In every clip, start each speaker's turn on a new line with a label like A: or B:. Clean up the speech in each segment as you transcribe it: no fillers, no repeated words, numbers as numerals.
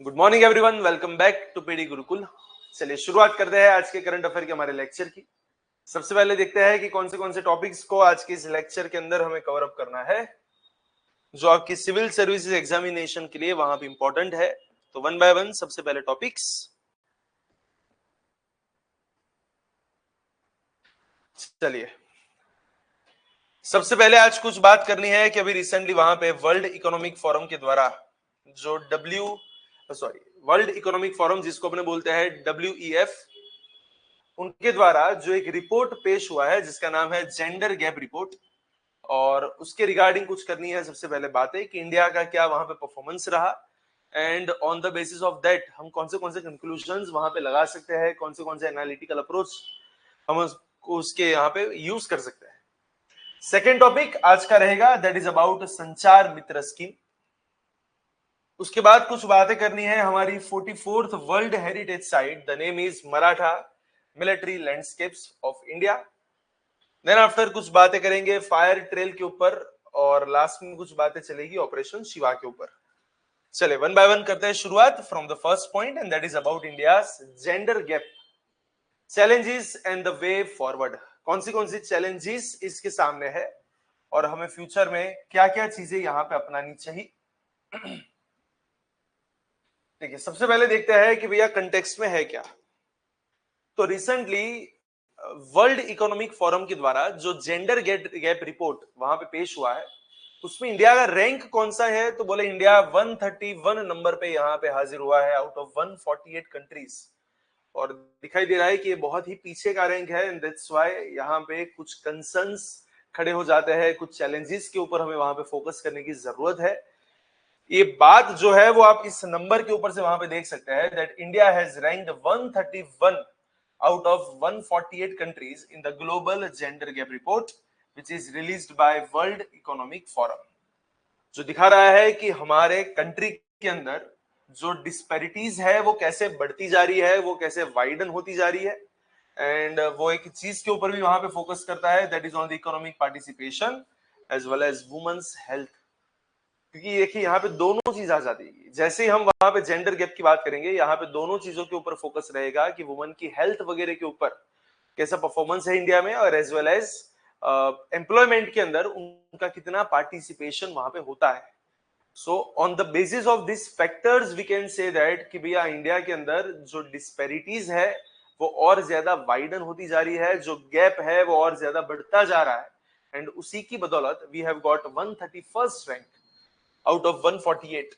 A: Good morning everyone, welcome back to PD Gurukul. चलिए शुरुआत करते हैं आज के करंट अफेयर के हमारे लेक्चर की। सबसे पहले देखते हैं कि कौन से टॉपिक्स को आज के इस लेक्चर के अंदर हमें कवर अप करना है जो आपकी सिविल सर्विसेज एग्जामिनेशन के लिए वहां पे इंपॉर्टेंट है। तो वन बाय वन सबसे पहले टॉपिक्स। चलिए सबसे पहले आज कुछ बात करनी है कि अभी रिसेंटली वहां पे वर्ल्ड इकोनॉमिक फोरम के द्वारा जो वर्ल्ड इकोनॉमिक फोरम जिसको अपने बोलते हैं WEF, उनके द्वारा जो एक रिपोर्ट पेश हुआ है जिसका नाम है जेंडर गैप रिपोर्ट, और उसके रिगार्डिंग कुछ करनी है। सबसे पहले बात है कि इंडिया का क्या वहां पे परफॉर्मेंस रहा and on the basis of that हम कौन से कंक्लूजन वहां पे लगा सकते हैं, कौन से एनालिटिकल अप्रोच हम उसको उसके यहाँ पे यूज कर सकते हैं। सेकेंड टॉपिक आज का रहेगा that is about Sanchar Mitra scheme. उसके बाद कुछ बातें करनी है हमारी 44th world heritage site, the name is Maratha military landscapes of India. Then after कुछ बातें करेंगे फायर ट्रेल के ऊपर, और लास्ट में कुछ बातें चलेगी ऑपरेशन शिवा के ऊपर। चले वन बाय वन करते हैं शुरुआत from the first point and that is about India's gender gap challenges and the way forward. कौन सी चैलेंजेस इसके सामने है और हमें फ्यूचर में क्या क्या चीजें यहाँ पे अपनानी चाहिए। देखिए सबसे पहले देखते हैं कि भैया कंटेक्स्ट में है क्या। तो रिसेंटली वर्ल्ड इकोनॉमिक फोरम के द्वारा जो जेंडर गैप रिपोर्ट वहां पे पेश हुआ है उसमें इंडिया का रैंक कौन सा है, तो बोले इंडिया 131 नंबर पे यहाँ पे हाजिर हुआ है आउट ऑफ 148 कंट्रीज, और दिखाई दे रहा है कि ये बहुत ही पीछे का रैंक है। एंड दैट्स व्हाई यहाँ पे कुछ कंसर्न्स खड़े हो जाते हैं, कुछ चैलेंजेस के ऊपर हमें वहां पे फोकस करने की जरूरत है। ये बात जो है वो आप इस नंबर के ऊपर से वहां पे देख सकते हैं that India has ranked 131 out of 148 countries in the global gender gap report which is released by World Economic Forum, जो दिखा रहा है कि हमारे कंट्री के अंदर जो डिस्पैरिटीज है वो कैसे बढ़ती जा रही है, वो कैसे वाइडन होती जा रही है। एंड वो एक चीज के ऊपर भी वहां पे फोकस करता है that is on the economic participation as well as women's health. क्योंकि देखिए यहाँ पे दोनों चीज आ जाती है। जैसे ही हम वहां पे जेंडर गैप की बात करेंगे यहाँ पे दोनों चीजों के ऊपर फोकस रहेगा कि वुमन की हेल्थ वगैरह के ऊपर कैसा परफॉर्मेंस है इंडिया में, और एज वेल एज एम्प्लॉयमेंट के अंदर उनका कितना पार्टिसिपेशन वहां पे होता है। So on the basis of this factors we can say that कि भैया इंडिया के अंदर जो डिस्पैरिटीज है वो और ज्यादा वाइडन होती जा रही है, जो गैप है वो और ज्यादा बढ़ता जा रहा है। एंड उसी की बदौलत we have got 131st rank out of 148।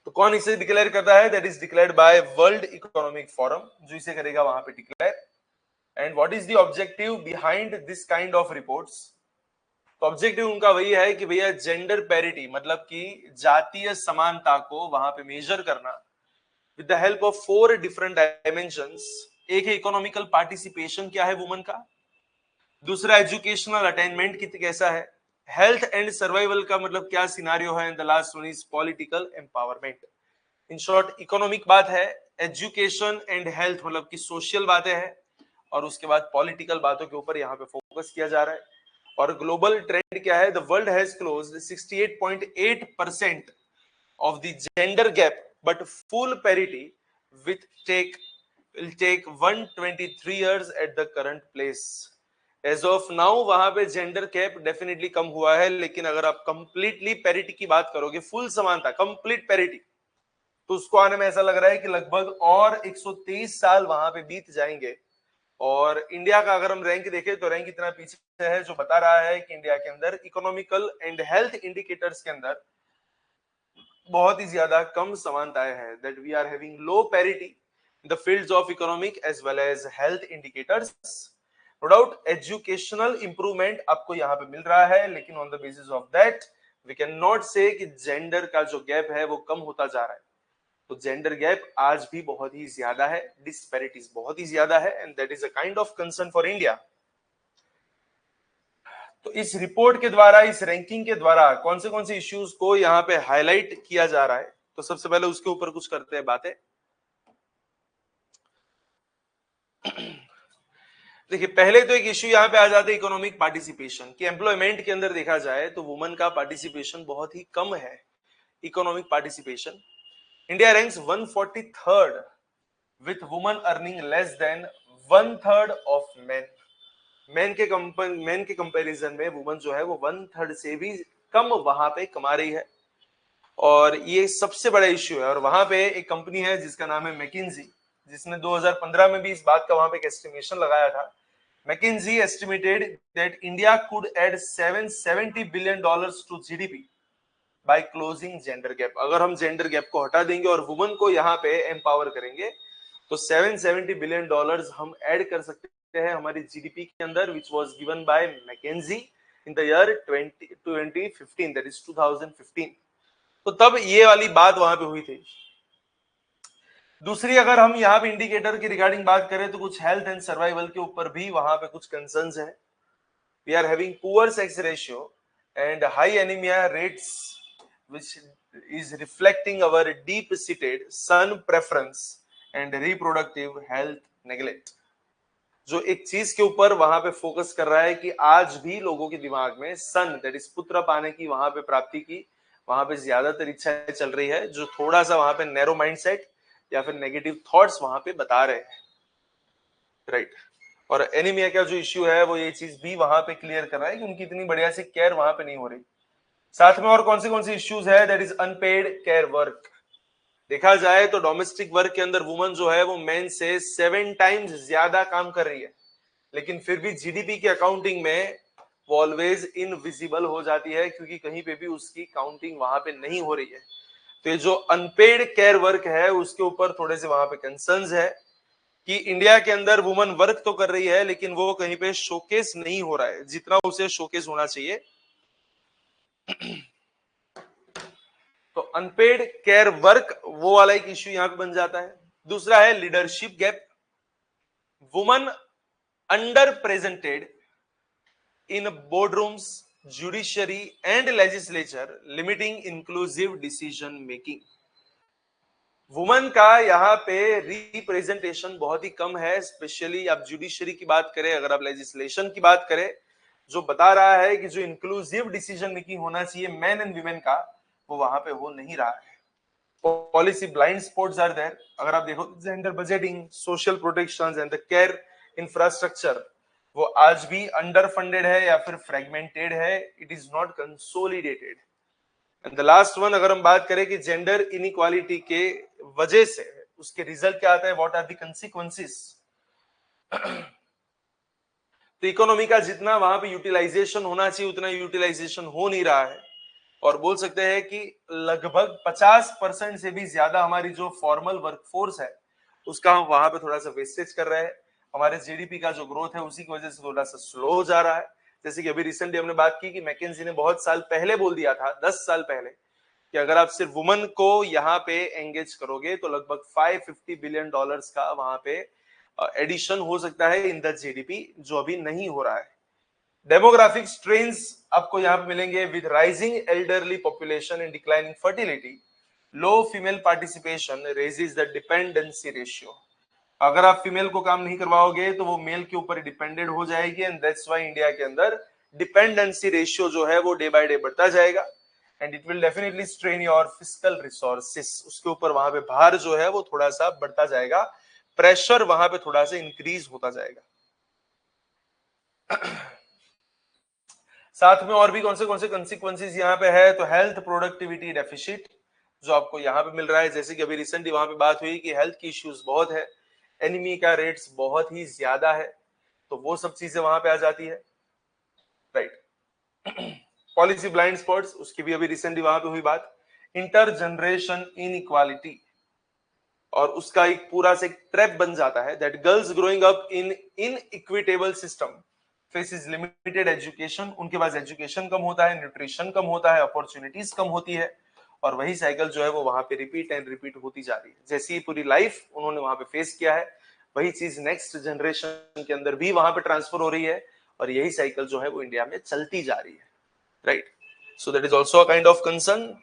A: तो कौन इसे डिक्लेयर करता है, that is declared by world economic forum, जो इसे करेगा वहां पे declare. And what is the objective behind this kind of reports. तो ऑब्जेक्टिव उनका वही है कि भैया जेंडर पैरिटी मतलब कि जातीय समानता को वहां पे मेजर करना with the help of 4 different dimensions. एक है इकोनॉमिकल पार्टिसिपेशन, क्या है वुमन का। दूसरा एजुकेशनल अटेनमेंट कैसा है। हेल्थ एंड सर्वाइवल का मतलब क्या सिनारियो है। And the last one is political empowerment. In short economic बात है, एजुकेशन एंड हेल्थ मतलब कि सोशल बातें हैं, और उसके बाद पॉलिटिकल बातों के ऊपर यहाँ पे फोकस किया जा रहा है। और ग्लोबल ट्रेंड क्या है, the world has closed 68.8% of the gender gap but full parity with will take 123 years at the current place. As of now वहां पे जेंडर गैप डेफिनेटली कम हुआ है, लेकिन अगर आप कंप्लीटली पैरिटी की बात करोगे, फुल समानता कंप्लीट पैरिटी, तो उसको आने में ऐसा लग रहा है कि लगभग और 123 साल वहां पे बीत जाएंगे। और इंडिया का अगर हम रैंक देखें तो रैंक इतना पीछे है जो बता रहा है कि इंडिया के अंदर इकोनॉमिकल एंड हेल्थ इंडिकेटर्स के अंदर बहुत ही ज्यादा कम समानताएं हैं, that we are having low parity in the fields of economic as well as health indicators. No doubt educational improvement आपको यहाँ पे मिल रहा है, लेकिन on the basis of that we can not say कि जेंडर का जो गैप है वो कम होता जा रहा है। तो जेंडर गैप आज भी बहुत ही ज्यादा है, डिस्पैरिटीज बहुत ही ज्यादा है, and that is a kind of concern for India. तो इस रिपोर्ट के द्वारा, इस रैंकिंग के द्वारा कौन से इश्यूज को यहाँ पे हाईलाइट किया जा रहा है, तो सबसे पहले उसके ऊपर कुछ करते हैं बातें। देखिए पहले तो एक इश्यू यहाँ पे आ जाता है इकोनॉमिक पार्टिसिपेशन की। एम्प्लॉयमेंट के अंदर देखा जाए तो वुमेन का पार्टिसिपेशन बहुत ही कम है, economic participation. India ranks 143rd with women earning less than 1/3 of men. Main के कंपैरिजन में वुमन जो है वो 1/3 से भी कम वहां पे कमा रही है, और ये सबसे बड़ा इश्यू है। और वहां पे एक कंपनी है जिसका नाम है मैकिन्जी, जिसने 2015 में भी इस बात का वहां पे एक एस्टिमेशन लगाया था। McKinsey estimated that India could add $770 billion to GDP by closing gender gap. अगर हम जेंडर गैप को हटा देंगे और वुमन को यहाँ पे एम्पावर करेंगे तो $770 billion हम ऐड कर सकते हैं हमारी जीडीपी के अंदर, which was given by McKinsey in the year 2015, that is 2015। तो तब ये वाली बात वहां पे हुई थी। दूसरी, अगर हम यहाँ पे इंडिकेटर की रिगार्डिंग बात करें तो कुछ हेल्थ एंड सर्वाइवल के ऊपर भी वहां पे कुछ कंसर्न्स है। We are having poor sex ratio and high anaemia rates, which is reflecting our deep-seated sun preference and reproductive health neglect। जो एक चीज के ऊपर वहां पे फोकस कर रहा है कि आज भी लोगों के दिमाग में सन, दैट इज पुत्र पाने की, वहां पे प्राप्ति की, वहां पे ज्यादातर इच्छाएं चल रही है, जो थोड़ा सा वहां पे नैरो माइंडसेट या फिर नेगेटिव थॉट्स वहां पे बता रहे हैं, राइट। और एनीमिया का जो इश्यू है वो ये चीज भी वहां पे क्लियर कर रहा है कि उनकी इतनी बढ़िया से केयर वहां पे नहीं हो रही। साथ में और कौन से इश्यूज है, that is unpaid care work. देखा जाए तो डोमेस्टिक वर्क के अंदर वुमन जो है वो मेन से 7 टाइम्स ज्यादा काम कर रही है, लेकिन फिर भी जीडीपी की अकाउंटिंग में वो ऑलवेज इनविजिबल हो जाती है, क्योंकि कहीं पे भी उसकी काउंटिंग वहां पे नहीं हो रही है। तो ये जो अनपेड केयर वर्क है उसके ऊपर थोड़े से वहां पे कंसर्न्स है कि इंडिया के अंदर वुमन वर्क तो कर रही है लेकिन वो कहीं पे शोकेस नहीं हो रहा है जितना उसे शोकेस होना चाहिए। तो अनपेड केयर वर्क वो वाला एक इश्यू यहां पे बन जाता है। दूसरा है leadership gap. Woman under presented in boardrooms, judiciary and legislature, limiting inclusive decision making. Woman का यहाँ पे रिप्रेजेंटेशन बहुत ही कम है, स्पेशली आप जुडिशरी की बात करें, अगर आप लेजिस्लेशन की बात करें, जो बता रहा है कि जो इंक्लूसिव डिसीजन मेकिंग होना चाहिए मैन एंड वीमेन का, वो वहां पे हो नहीं रहा है। Policy blind spots are there. अगर आप देखो gender budgeting, social protections and the care infrastructure, वो आज भी अंडर फंडेड है या फिर फ्रेगमेंटेड है, it is not consolidated. And the last one, अगर हम बात करें कि जेंडर इनइक्वालिटी के वजह से उसके रिजल्ट क्या आता है, व्हाट आर द कंसिक्वेंसेस। तो इकोनॉमी का जितना वहां पे यूटिलाइजेशन होना चाहिए उतना यूटिलाइजेशन हो नहीं रहा है, और बोल सकते हैं कि लगभग 50% से भी ज्यादा हमारी जो फॉर्मल वर्कफोर्स है उसका हम वहां पे थोड़ा सा वेस्टेज कर रहे हैं। हमारे जीडीपी का जो ग्रोथ है उसी की वजह से थोड़ा सा स्लो हो जा रहा है। जैसे कि अभी रिसेंटली हमने बात की कि मैकेंजी ने बहुत साल पहले बोल दिया था, 10 साल पहले, कि अगर आप सिर्फ वुमन को यहाँ पे एंगेज करोगे तो लगभग $550 बिलियन का वहां पे एडिशन हो सकता है इन द जीडीपी, जो अभी नहीं हो रहा है। डेमोग्राफिक ट्रेंड्स आपको यहाँ पे मिलेंगे with rising elderly population and declining fertility, low female participation raises the dependency ratio. अगर आप फीमेल को काम नहीं करवाओगे तो वो मेल के ऊपर डिपेंडेंट हो जाएगी, एंड दैट्स व्हाई इंडिया के अंदर डिपेंडेंसी रेशियो जो है वो डे बाय डे बढ़ता जाएगा, and it will definitely strain your physical resources. उसके ऊपर वहां पे भार जो है वो थोड़ा सा बढ़ता जाएगा, प्रेशर वहां पे थोड़ा सा इंक्रीज होता जाएगा। साथ में और भी कौन से कंसिक्वेंसेस यहाँ पे है, तो हेल्थ प्रोडक्टिविटी डेफिसिट जो आपको यहाँ पे मिल रहा है, जैसे कि अभी रिसेंटली वहां पे बात हुई कि हेल्थ की इश्यूज बहुत है, एनीमी का रेट्स बहुत ही ज्यादा है, तो वो सब चीजें वहां पे आ जाती है, राइट। पॉलिसी ब्लाइंड स्पॉट्स, उसकी भी अभी रिसेंटली वहां पे हुई बात। इंटर जनरेशन इनइक्वालिटी, और उसका एक पूरा से ट्रैप बन जाता है that girls growing up in inequitable system faces limited education. उनके पास एजुकेशन कम होता है, न्यूट्रिशन कम होता है, अपॉर्चुनिटीज कम होती है, और वही साइकिल जो है वो वहां पे रिपीट एंड रिपीट होती जा रही है। जैसी पूरी लाइफ उन्होंने वहां पे फेस किया है, वही चीज नेक्स्ट जनरेशन के अंदर भी वहां पे ट्रांसफर हो रही है, और यही साइकिल जो है वो इंडिया में चलती जा रही है, right. So that is also a kind of concern.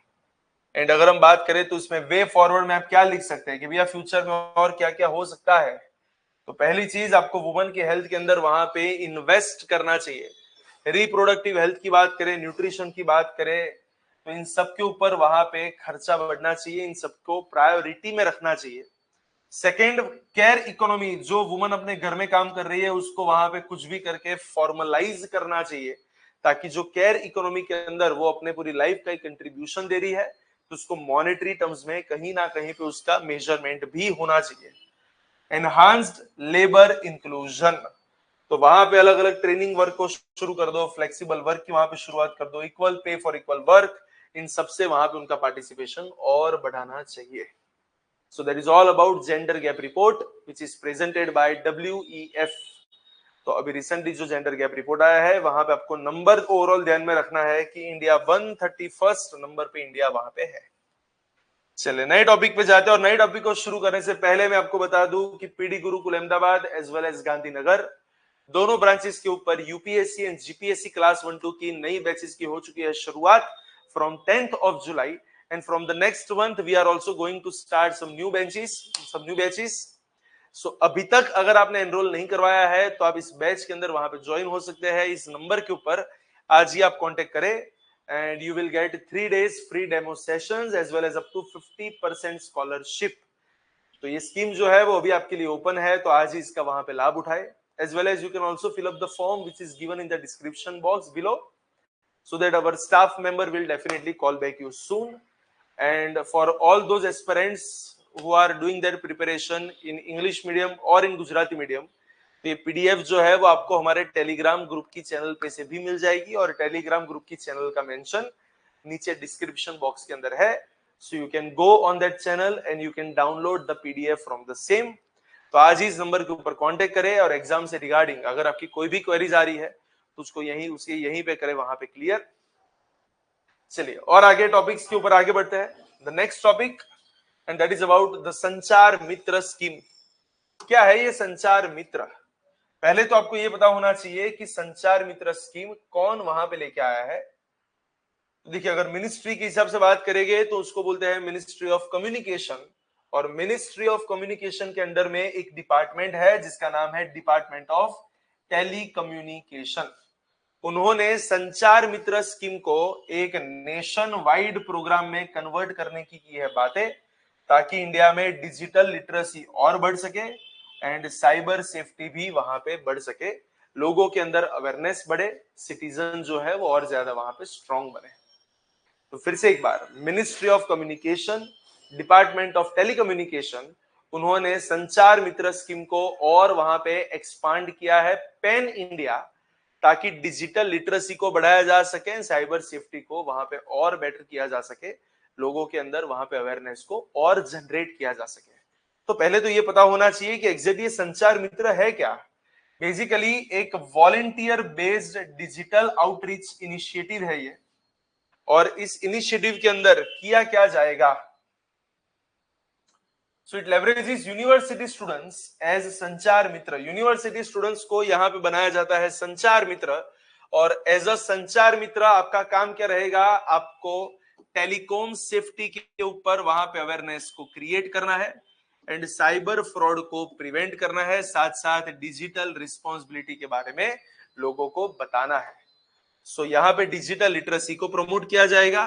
A: And अगर हम बात करें तो इसमें वे फॉरवर्ड में आप क्या लिख सकते हैं कि भैया फ्यूचर में और क्या क्या हो सकता है। तो पहली चीज, आपको वुमन की हेल्थ के अंदर वहां पे इन्वेस्ट करना चाहिए। रिप्रोडक्टिव हेल्थ की बात करें, न्यूट्रिशन की बात करें, तो इन सब के ऊपर वहां पे खर्चा बढ़ना चाहिए, इन सबको प्रायोरिटी में रखना चाहिए। सेकेंड, केयर इकोनॉमी, जो वुमन अपने घर में काम कर रही है उसको वहां पे कुछ भी करके फॉर्मलाइज करना चाहिए, ताकि जो केयर इकोनॉमी के अंदर वो अपने पूरी लाइफ का एक कंट्रीब्यूशन दे रही है तो उसको मॉनेटरी टर्म्स में कहीं ना कहीं पे उसका मेजरमेंट भी होना चाहिए। एनहांस्ड लेबर इंक्लूजन, तो वहां पे अलग अलग ट्रेनिंग वर्क को शुरू कर दो, फ्लेक्सिबल वर्क की वहां पे शुरुआत कर दो, equal pay for equal work, इन सबसे वहां पे उनका पार्टिसिपेशन और बढ़ाना चाहिए। So that is all about gender gap report which is presented by WEF। तो अभी रिसेंटली जो जेंडर गैप रिपोर्ट आया है वहां पे आपको नंबर ओवरऑल ध्यान में रखना है कि इंडिया 131st नंबर पे इंडिया वहां पे है। चलिए नए टॉपिक पे जाते हैं, और नए टॉपिक को शुरू करने से पहले मैं आपको बता दूं कि PD Gurukul Ahmedabad as well as Gandhinagar दोनों ब्रांचेस के ऊपर यूपीएससी एंड जीपीएससी क्लास 1-2 की नई बैचेस की हो चुकी है शुरुआत from 10th of July, and from the next month we are also going to start some new batches। So अभी तक अगर आपने एनरोल नहीं करवाया है तो आप इस बैच के अंदर वहां पे ज्वाइन हो सकते हैं, इस नंबर के ऊपर आज ही आप कांटेक्ट करें and you will get 3 days free demo sessions as well as up to 50% scholarship. तो ये स्कीम जो है वो अभी आपके लिए ओपन है, तो आज ही इसका वहां पे लाभ उठाए। As well as you can also fill up the form which is given in the description box below, so that our staff member will definitely call back you soon। And for all those aspirants who are doing their preparation in English medium or in Gujarati medium, तो ये PDF जो है वो आपको हमारे Telegram group की channel पे से भी मिल जाएगी, और टेलीग्राम ग्रुप की चैनल का मेंशन नीचे डिस्क्रिप्शन बॉक्स के अंदर है। So you can go on that channel and you can download the PDF from the same। तो आज ही इस नंबर के ऊपर कांटेक्ट करें, और एग्जाम से रिगार्डिंग अगर आपकी कोई भी क्वेरीज आ रही है तो उसको यहीं पे करें, वहां पे क्लियर। चलिए और आगे टॉपिक्स के ऊपर आगे बढ़ते हैं। The next topic and that is about the संचार मित्र स्कीम। क्या है ये संचार मित्र? पहले तो आपको ये पता होना चाहिए कि संचार मित्र स्कीम कौन वहां पे लेके आया है। देखिए अगर मिनिस्ट्री के हिसाब से बात करेंगे तो उसको बोलते हैं मिनिस्ट्री ऑफ कम्युनिकेशन, और मिनिस्ट्री ऑफ कम्युनिकेशन के अंडर में एक डिपार्टमेंट है जिसका नाम है डिपार्टमेंट ऑफ टेलीकम्युनिकेशन। उन्होंने संचार मित्र स्कीम को एक नेशन वाइड प्रोग्राम में कन्वर्ट करने की है बातें, ताकि इंडिया में डिजिटल लिटरेसी और बढ़ सके एंड साइबर सेफ्टी भी वहां पे बढ़ सके, लोगों के अंदर अवेयरनेस बढ़े, सिटीजन जो है वो और ज्यादा वहां पे स्ट्रांग बने। तो फिर से एक बार, ministry of communication, department of telecommunication, उन्होंने संचार मित्र स्कीम को और वहां पे एक्सपांड किया है पैन इंडिया, ताकि डिजिटल लिटरेसी को बढ़ाया जा सके, साइबर सेफ्टी को वहां पे और बेटर किया जा सके, लोगों के अंदर वहां पे अवेयरनेस को और जनरेट किया जा सके। तो पहले तो ये पता होना चाहिए कि एग्जैक्ट ये संचार मित्र है क्या। बेसिकली एक volunteer based digital outreach initiative है ये, और इस इनिशिएटिव के अंदर किया क्या जाएगा। So it leverages university students as Sanchar Mitra. University students को यहां पे बनाया जाता है संचार मित्र, और एज अ संचार मित्र आपका काम क्या रहेगा, आपको टेलीकॉम सेफ्टी के ऊपर वहां पे अवेयरनेस को क्रिएट करना है एंड साइबर फ्रॉड को प्रिवेंट करना है, साथ साथ डिजिटल रिस्पॉन्सिबिलिटी के बारे में लोगों को बताना है। सो यहाँ पे डिजिटल लिटरेसी को प्रमोट किया जाएगा,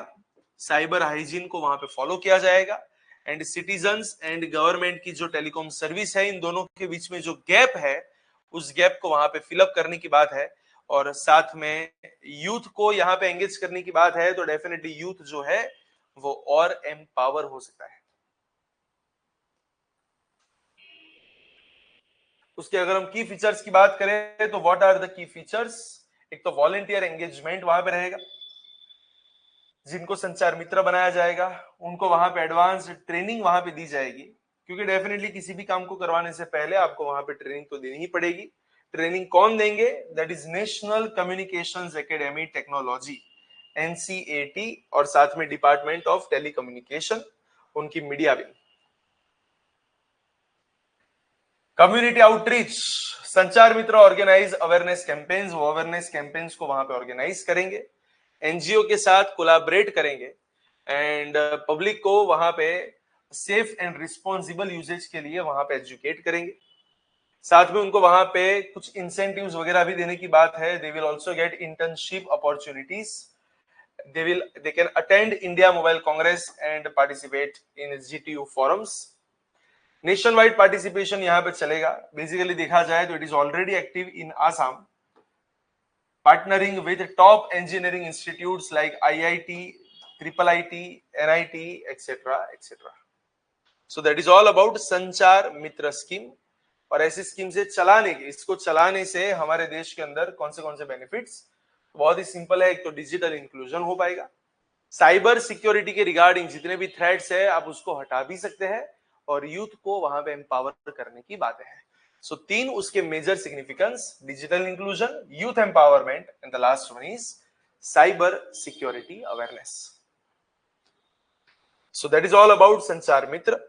A: साइबर हाइजीन को वहां पे फॉलो किया जाएगा, एंड सिटीजन्स एंड गवर्नमेंट की जो टेलीकॉम सर्विस है इन दोनों के बीच में जो गैप है उस गैप को वहां पे फिलअप करने की बात है, और साथ में यूथ को यहाँ पे एंगेज करने की बात है। तो डेफिनेटली यूथ जो है वो और एम्पावर हो सकता है। उसके अगर हम की फीचर्स की बात करें तो what are the key features. एक तो वॉलेंटियर एंगेजमेंट वहां पे रहेगा, जिनको संचार मित्र बनाया जाएगा उनको वहां पे एडवांस ट्रेनिंग वहां पे दी जाएगी, क्योंकि डेफिनेटली किसी भी काम को करवाने से पहले आपको वहां पे ट्रेनिंग तो देनी ही पड़ेगी। ट्रेनिंग कौन देंगे, that is national communications academy technology, NCAT, और साथ में डिपार्टमेंट ऑफ टेलीकम्युनिकेशन, उनकी media wing. Community outreach, Sanchar Mitra organise awareness campaigns, वो अवेयरनेस कैंपेन्स को वहां पे ऑर्गेनाइज करेंगे, एनजीओ के साथ कोलैबोरेट करेंगे एंड पब्लिक को वहां पे सेफ एंड रिस्पॉन्सिबल यूजेज के लिए वहां पे एजुकेट करेंगे। साथ में उनको वहां पे कुछ इंसेंटिव्स वगैरह भी देने की बात है। They will also get internship opportunities they can attend India Mobile Congress and participate in GTU forums. Nation wide participation यहाँ पे चलेगा. बेसिकली देखा जाए तो it is already active in Assam, partnering with top engineering institutes like IIT, IIIT, NIT, etcetera etcetera. So that is all about Sanchar Mitra scheme. और ऐसी scheme से इसको चलाने से हमारे देश के अंदर कौन से बेनिफिट्स, बहुत ही सिंपल है. एक तो डिजिटल इंक्लूजन हो पाएगा, साइबर सिक्योरिटी के रिगार्डिंग जितने भी थ्रेट्स है आप उसको हटा भी सकते हैं, और यूथ को वहां पे एम्पावर करने की बातें हैं. सो 3 उसके major significance, digital inclusion, youth empowerment, and the last one is cyber security awareness. So that is all about Sanchar Mitra.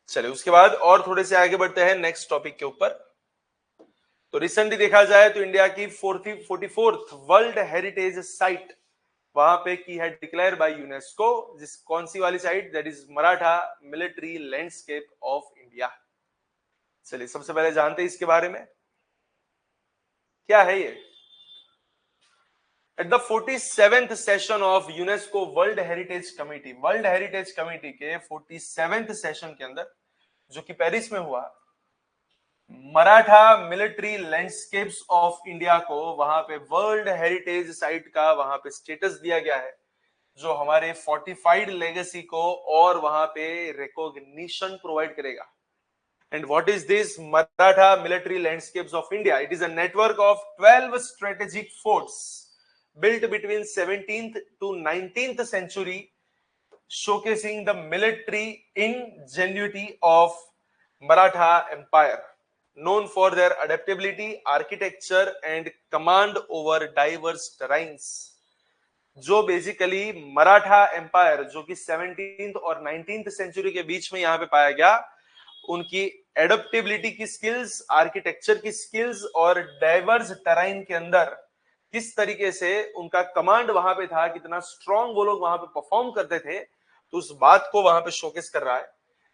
A: चलिए उसके बाद और थोड़े से आगे बढ़ते हैं नेक्स्ट टॉपिक के ऊपर. तो रिसेंटली देखा जाए तो इंडिया की 44th वर्ल्ड हेरिटेज साइट वहां पे की है डिक्लेयर बाय यूनेस्को. जिस कौन सी वाली site, that is Maratha military landscape of India. चलिए सबसे पहले जानते हैं इसके बारे में क्या है ये. At the 47th session of UNESCO world heritage committee के 47th सेशन के अंदर, जो कि पेरिस में हुआ, Maratha military landscapes of India को वहां पे वर्ल्ड हेरिटेज साइट का वहां पे स्टेटस दिया गया है, जो हमारे फोर्टिफाइड लेगेसी को और वहां पे रिकॉग्निशन प्रोवाइड करेगा. And what is this Maratha military landscapes of India? It is a network of 12 strategic forts built between 17th to 19th century, showcasing the military ingenuity of Maratha Empire, known for their adaptability, architecture and command over diverse terrains. जो basically Maratha empire जो कि 17th और 19th century के बीच में यहाँ पे पाया गया, उनकी एडेप्टेबिलिटी की स्किल्स, आर्किटेक्चर की स्किल्स और डाइवर्स टेराइन के अंदर किस तरीके से उनका कमांड वहां पे था, कितना स्ट्रॉन्ग वो लोग वहां पे परफॉर्म करते थे, तो उस बात को वहां पे शोकेस कर रहा है.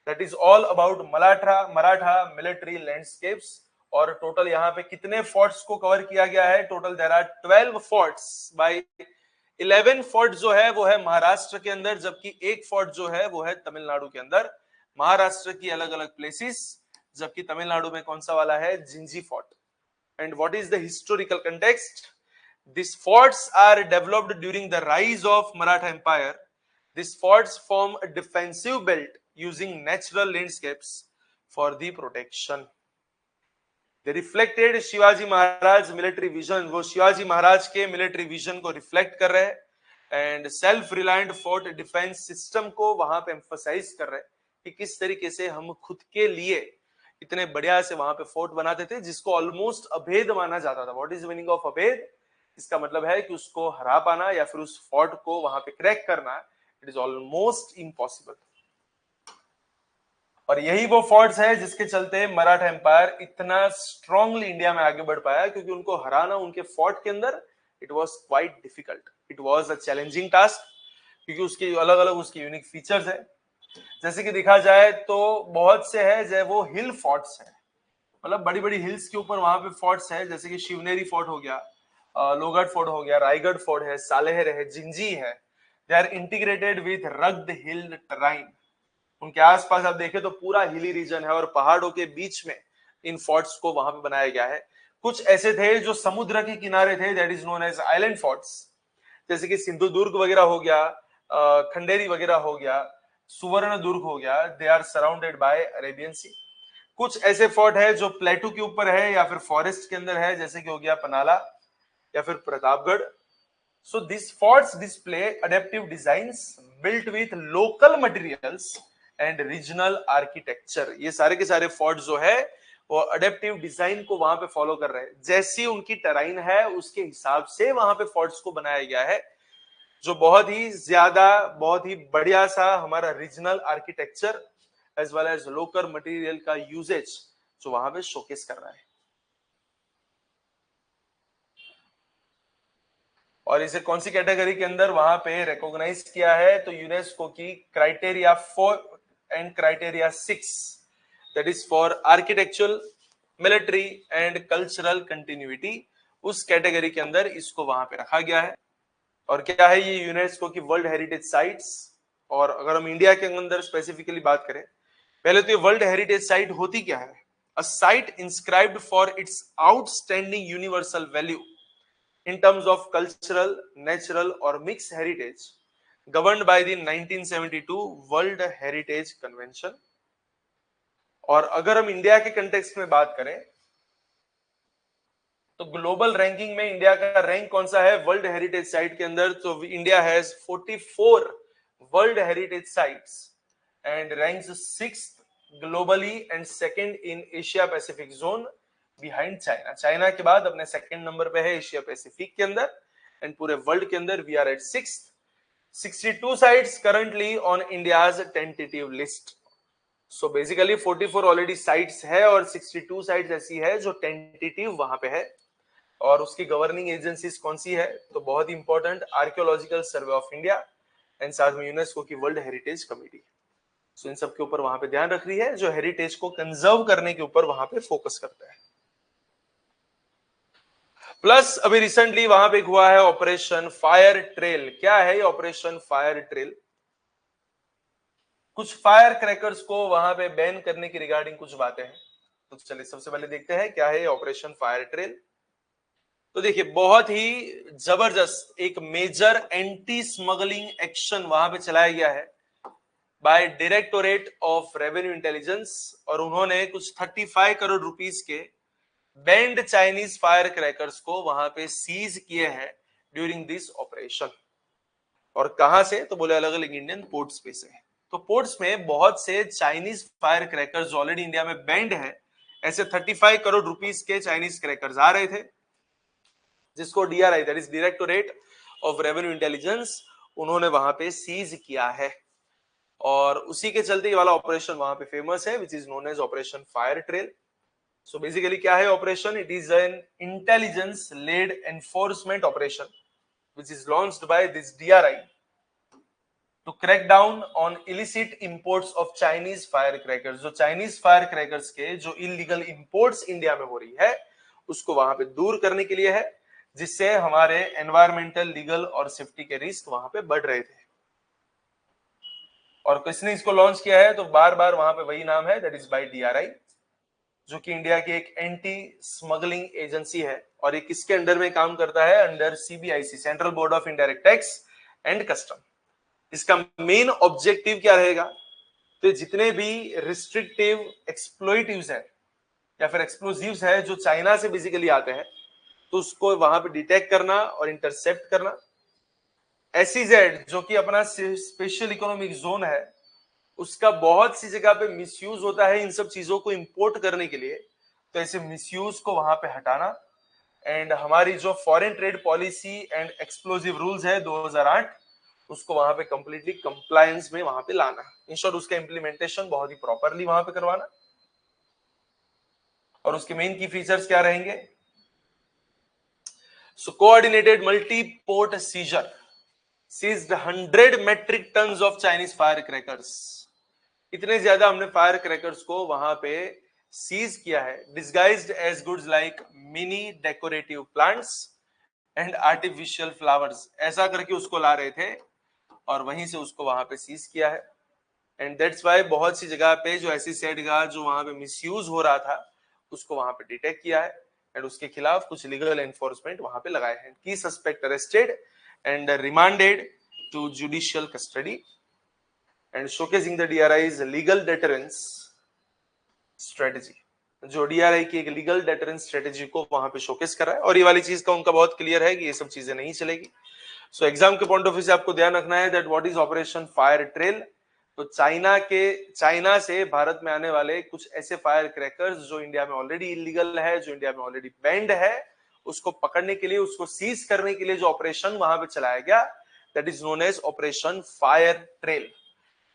A: That is all about Maratha military landscapes. और टोटल यहाँ पे कितने फोर्ट्स को कवर किया गया है? Total there are 12 forts. By 11 fort जो है वो है महाराष्ट्र के अंदर, जबकि एक फोर्ट जो है वो है तमिलनाडु के अंदर. महाराष्ट्र की अलग अलग प्लेसेस, जबकि तमिलनाडु में कौन सा वाला है? Gingee fort. And what is the historical context? These forts are developed during the rise of Maratha Empire. These forts form a defensive belt using natural landscapes for the protection. They reflected Shivaji Maharaj military vision. वो शिवाजी महाराज के military vision को reflect कर रहे हैं, and self reliant fort defence system को वहां पे emphasise कर रहे हैं कि किस तरीके से हम खुद के लिए इतने बढ़िया से वहां पे फोर्ट बनाते थे, जिसको ऑलमोस्ट अभेद माना जाता था. व्हाट इज मीनिंग ऑफ अभेद? इसका मतलब है कि उसको हरा पाना या फिर उस फोर्ट को वहां पे क्रैक करना, इट इज ऑलमोस्ट इम्पॉसिबल. और यही वो फोर्ट्स है जिसके चलते मराठा एम्पायर इतना स्ट्रांगली इंडिया में आगे बढ़ पाया, क्योंकि उनको हराना उनके फोर्ट के अंदर it was quite difficult. It was a challenging task, क्योंकि उसके अलग अलग उसके यूनिक फीचर्स है. जैसे कि देखा जाए तो बहुत से है जो वो हिल फोर्ट्स है, मतलब बड़ी बड़ी हिल्स के ऊपर वहां पे फोर्ट्स है, जैसे कि शिवनेरी फोर्ट हो गया, लोहगढ़ फोर्ट हो गया, रायगढ़ फोर्ट है, सालेहर है, जिंजी है. They are integrated with rugged hill terrain. उनके आसपास आप देखें तो पूरा हिली रीजन है और पहाड़ों के बीच में इन फोर्ट्स को वहां पे बनाया गया है. कुछ ऐसे थे जो समुद्र के किनारे थे, that is known as island forts, जैसे कि सिंधुदुर्ग वगैरह हो गया, खंडेरी वगैरह हो गया, सुवर्ण दुर्ग हो गया. They are surrounded by Arabian sea. कुछ ऐसे फोर्ट है जो प्लेटू के ऊपर है या फिर फॉरेस्ट के अंदर है, जैसे कि हो गया पनाला या फिर Pratapgarh. So this forts display adaptive designs built with local materials and regional architecture. ये सारे के सारे फोर्ट जो है वो अडेप्टिव डिजाइन को वहां पे फॉलो कर रहे हैं. जैसी उनकी टेराइन है उसके हिसाब से वहां पे फोर्ट्स को बनाया गया है, जो बहुत ही ज्यादा, बहुत ही बढ़िया सा हमारा regional architecture as well as local material का यूजेज जो वहां पे शोकेस कर रहा है. और इसे कौन सी कैटेगरी के अंदर वहां पे रिकॉग्नाइज किया है? तो यूनेस्को की criteria 4 and criteria 6, that is for architectural, military and cultural continuity. उस कैटेगरी के अंदर इसको वहां पे रखा गया है. और क्या है ये यूनेस्को की वर्ल्ड हेरिटेज साइट्स। और अगर हम इंडिया के अंदर स्पेसिफिकली बात करें, पहले तो ये वर्ल्ड हेरिटेज साइट होती क्या है? A site inscribed for its outstanding universal value in terms of cultural, natural or mixed heritage, governed by the 1972 World Heritage Convention। और अगर हम इंडिया के कंटेक्स्ट में बात करें तो ग्लोबल रैंकिंग में इंडिया का रैंक कौन सा है वर्ल्ड हेरिटेज साइट के अंदर? तो India has 44 world heritage sites and ranks 6th globally and second in Asia Pacific zone behind China. China के बाद अपने सेकंड नंबर पे है एशिया पैसिफिक के अंदर, एंड पूरे वर्ल्ड के अंदर we are at 6th। 62 sites currently on India's tentative list। So basically 44 already sites है और 62 साइट्स ऐसी है जो टेंटेटिव वहां पे है। और उसकी गवर्निंग एजेंसीज कौन सी है? तो बहुत ही important archaeological survey of India and साथ में यूनेस्को की वर्ल्ड हेरिटेज कमेटी। सो इन सब के ऊपर वहां पे ध्यान रख रही है, जो हेरिटेज को कंजर्व करने के ऊपर वहां पे फोकस करता है। प्लस अभी रिसेंटली वहां पे हुआ है ऑपरेशन फायर ट्रेल। क्या है ये ऑपरेशन फायर ट्रेल? कुछ फायर क्रैकर्स को वहां पे बैन करने की रिगार्डिंग कुछ बातें हैं। तो चलिए सबसे पहले देखते हैं क्या है ऑपरेशन फायर ट्रेल। तो देखिए बहुत ही जबरदस्त एक मेजर एंटी स्मगलिंग एक्शन वहां पे चलाया गया है by directorate of revenue intelligence, और उन्होंने कुछ 35 करोड़ रुपीस के बैंड चाइनीज फायर क्रैकर्स को वहां पे सीज किए हैं ड्यूरिंग दिस ऑपरेशन। और कहां से? तो बोले अलग अलग इंडियन पोर्ट्स पे से। तो पोर्ट्स में बहुत से Chinese fire crackers already India में बैंड है, ऐसे 35 करोड़ रुपीस के चाइनीज क्रैकर्स आ रहे थे, जिसको DRI that is directorate of revenue intelligence उन्होंने वहां पे सीज किया है। और उसी के चलते ये वाला ऑपरेशन वहां पे फेमस है, which is known as operation fire trail. So basically क्या है operation? It is an intelligence led enforcement operation which is launched by this DRI to crack down on illicit imports of Chinese firecrackers। जो Chinese fire crackers के जो illegal imports India में हो रही है उसको वहां पे दूर करने के लिए है, जिससे हमारे एनवायरमेंटल, लीगल और सेफ्टी के रिस्क वहां पे बढ़ रहे थे। और किसने इसको लॉन्च किया है? तो बार बार वहां पे वही नाम है, दैट इज बाय DRI, जो कि इंडिया की एक एंटी स्मगलिंग एजेंसी है। और ये किसके अंडर में काम करता है? Under CBIC, central board of indirect tax and custom. इसका मेन ऑब्जेक्टिव क्या रहेगा? तो जितने भी रिस्ट्रिक्टिव एक्सप्लोइटिव्स है या फिर एक्सप्लोजिव्स है जो चाइना से बेसिकली आते हैं, तो उसको वहां पे डिटेक्ट करना और इंटरसेप्ट करना। SEZ जो कि अपना स्पेशल इकोनॉमिक जोन है, उसका बहुत सी जगह पे मिसयूज होता है इन सब चीजों को इंपोर्ट करने के लिए, तो ऐसे मिसयूज को वहां पे हटाना। एंड हमारी जो foreign trade policy and explosive rules है 2008, उसको वहां पे कंप्लीटली कंप्लायंस में वहां पे लाना। इन शॉर्ट उसका इंप्लीमेंटेशन बहुत ही प्रॉपरली वहां पे करवाना। और उसके मेन की फीचर्स क्या रहेंगे? So coordinated multi port seizure, seized 100 metric tons of Chinese fire crackers. इतने ज्यादा हमने फायर क्रैकर्स को वहां पे सीज किया है, disguised as goods like mini decorative plants and artificial flowers, ऐसा करके उसको ला रहे थे और वहीं से उसको वहां पे सीज किया है। एंड दैट्स वाई बहुत सी जगह पे जो ऐसी सेट का जो वहां पे मिसयूज हो रहा था उसको वहां पे डिटेक्ट किया है एंड उसके खिलाफ कुछ लीगल एनफोर्समेंट वहां पे लगाए हैं। Key suspect arrested and remanded to judicial custody and showcasing the DRI's legal deterrence strategy. जो DRI की एक लीगल डेटरेंस स्ट्रेटेजी को वहां पे शोकेस कर रहा है। और ये वाली चीज का उनका बहुत क्लियर है कि ये सब चीजें नहीं चलेगी। सो एग्जाम के पॉइंट ऑफ व्यू से आपको ध्यान रखना है that what is operation fire trail. तो चाइना से भारत में आने वाले कुछ ऐसे फायर क्रैकर्स जो इंडिया में ऑलरेडी इलीगल है, जो इंडिया में ऑलरेडी बैंड है, उसको पकड़ने के लिए, उसको सीज करने के लिए जो ऑपरेशन वहां पे चलाया गया, that is known as operation fire trail.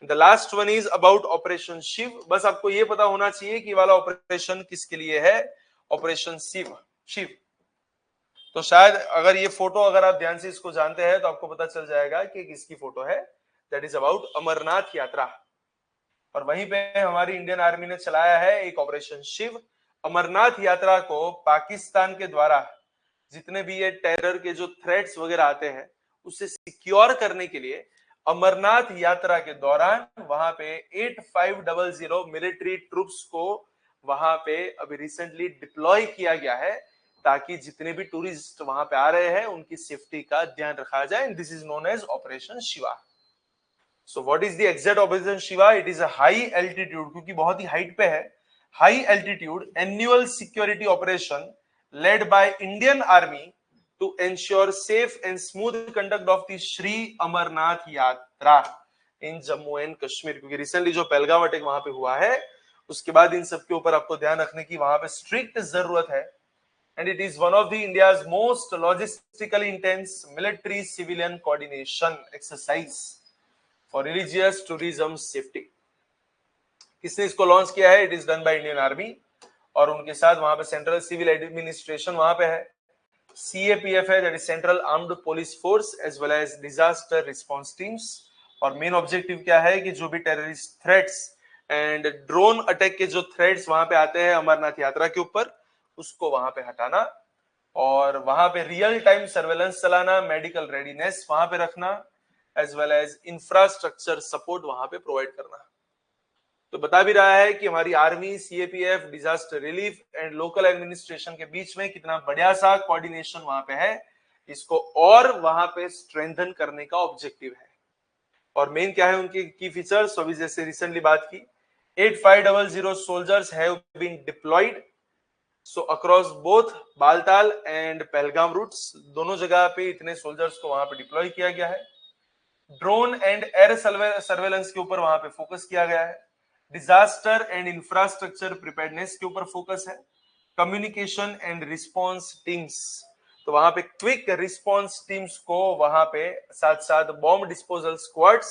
A: The last one is about operation Shiv. बस आपको ये पता होना चाहिए कि वाला ऑपरेशन किसके लिए है, ऑपरेशन शिव। तो शायद अगर ये फोटो अगर आप ध्यान से इसको जानते हैं तो आपको पता चल जाएगा कि किसकी फोटो है, दैट इज अबाउट अमरनाथ यात्रा। और वहीं पे हमारी इंडियन आर्मी ने चलाया है एक ऑपरेशन शिव। अमरनाथ यात्रा को पाकिस्तान के द्वारा जितने भी ये टेरर के जो थ्रेट्स वगैरह आते हैं उसे सिक्योर करने के लिए अमरनाथ यात्रा के दौरान वहां पे 8500 मिलिट्री ट्रूप्स को वहां पे अभी रिसेंटली डिप्लॉय किया गया है, ताकि जितने भी टूरिस्ट वहां पे आ रहे हैं उनकी सेफ्टी का ध्यान रखा जाए। This is known as operation Shiva. So what is the exact operation Shiva? It is a high altitude, क्योंकि बहुत ही हाइट पे है, high altitude annual security operation led by Indian army to ensure safe and smooth conduct of the Shri Amarnath Yatra in Jammu and Kashmir. क्योंकि recently जो Pahalgam attack वहां पे हुआ है, उसके बाद इन सब के ऊपर आपको ध्यान रखने की वहां पे स्ट्रिक्ट जरूरत है। And it is one of the India's most logistically intense military civilian coordination exercise for religious tourism safety. किसने इसको लॉन्च किया है? It is done by Indian army, और उनके साथ वहां पे सेंट्रल सिविल एडमिनिस्ट्रेशन वहां पे है, CAPF है, that is central armed police force, as well as disaster response teams. और मेन ऑब्जेक्टिव क्या है कि जो भी terrorist threats and drone attack के जो थ्रेट्स वहां पे आते हैं अमरनाथ यात्रा के ऊपर, उसको वहां पे हटाना, और वहां पे रियल टाइम सर्वेलेंस चलाना, मेडिकल रेडीनेस वहां पे रखना, as well as infrastructure support वहां पे प्रोवाइड करना। तो बता भी रहा है कि हमारी army, CAPF, disaster relief and local administration के बीच में कितना बढ़िया सा कोऑर्डिनेशन वहां पे है, इसको और वहां पे स्ट्रेंथन करने का ऑब्जेक्टिव है। और मेन क्या है उनके की फीचर्स? अभी जैसे रिसेंटली बात की, 8500 soldiers have been deployed so across both Baltal and Pahalgam routes, दोनों जगह पे इतने सोल्जर्स को वहां पे डिप्लॉय किया गया है। ड्रोन एंड एयर सर्वेलेंस के ऊपर वहां पे फोकस किया गया है। डिजास्टर एंड इंफ्रास्ट्रक्चर प्रिपेयर्डनेस के ऊपर फोकस है। कम्युनिकेशन एंड रिस्पांस टीम्स, तो वहां पे क्विक रिस्पांस टीम्स को वहां पे साथ साथ bomb disposal squads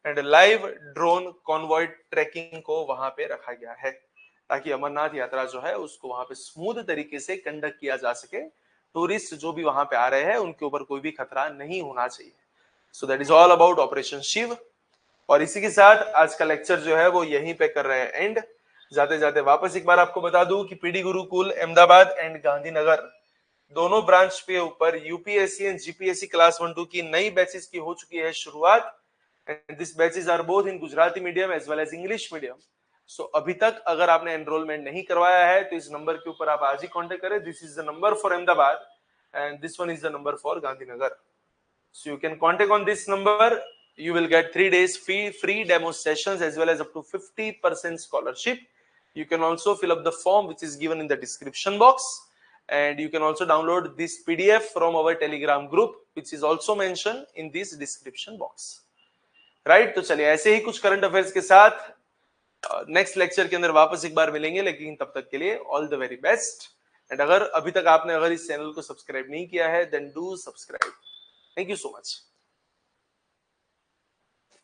A: and live drone convoy tracking को वहां पे रखा गया है, ताकि अमरनाथ यात्रा जो है उसको वहां पे स्मूथ तरीके से कंडक्ट किया जा सके। टूरिस्ट जो भी वहां पे आ रहे हैं उनके ऊपर कोई भी खतरा नहीं होना चाहिए। So that is all about operation Shiv. और इसी के साथ आज का लेक्चर जो है वो यहीं पे कर रहे हैं एंड। जाते जाते वापस एक बार आपको बता दूं कि पीडी गुरुकुल अहमदाबाद एंड गांधीनगर दोनों ब्रांच पे ऊपर यूपीएससी एंड जीपीएससी क्लास 1-2 की नई बैचेस की हो चुकी है शुरुआत। And this batches are both in Gujarati medium as well as English medium. So अभी तक अगर आपने एनरोलमेंट नहीं करवाया है तो इस नंबर के ऊपर आप आज ही कांटेक्ट करें। This is the number for Ahmedabad and this one is the number for Gandhinagar. So you can contact on this number. You will get 3 days free demo sessions as well as up to 50% scholarship. You can also fill up the form which is given in the description box, and you can also download this PDF from our Telegram group which is also mentioned in this description box. Right? तो चलिए ऐसे ही कुछ current affairs के साथ next lecture के अंदर वापस एक बार मिलेंगे, लेकिन तब तक के लिए all the very best. And अगर अभी तक आपने इस चैनल को सब्सक्राइब नहीं किया है then do subscribe. Thank you so much.